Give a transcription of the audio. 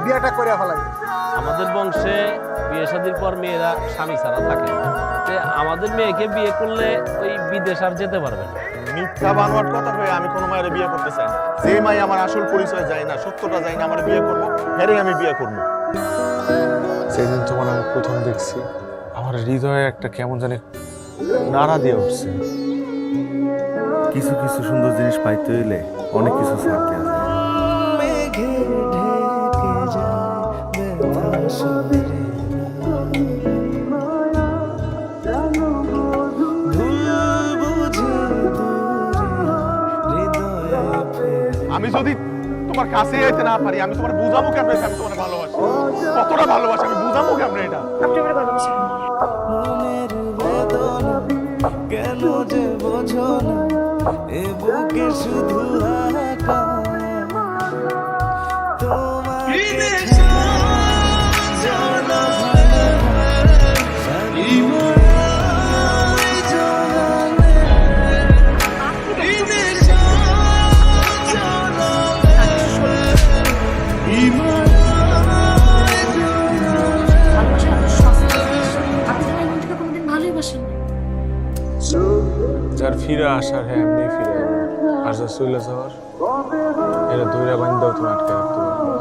বিয়েটা করে ফেলাই। আমাদের বংশে বিয়ে শাদীর পর মেয়েরা স্বামী ছাড়া থাকে না। আমাদের মেয়েকে বিয়ে করলে ওই বিদেশ আর যেতে পারবে না। মিথ্যা বানোয়াট কথা হয়ে আমি কোনো মায়ের বিয়ে করতে চাই না। যে মাই আমার আসল পরিচয় যায় না, সত্যটা যায় না, আমার বিয়ে করবো, হ্যারে আমি বিয়ে করবো। সেদিন তোমার আমি প্রথম দেখছি, আমার হৃদয়ে একটা কেমন জানি নাড়া দিয়ে উঠছে। কিছু কিছু সুন্দর জিনিস পাইতে হইলে অনেক কিছু ছাড়তে আছে। আমি যদি তোমার কাছে যেতে না পারি, আমি তোমার বুঝাবো কেমন আমি তোমার ভালোবাসি, কতটা ভালোবাসি আমি বুঝাবো কেমন এটা। আপনি আমার ভালোবাসেন কেন যে বোঝো না এ বুকে শুধু যার ফিরে আসার হ্যাঁ এমনি ফিরে যাবো, আর যা চলে যাওয়ার এটা দৌড়া বান্ধব তুমি আটকে রাখতে পারবো।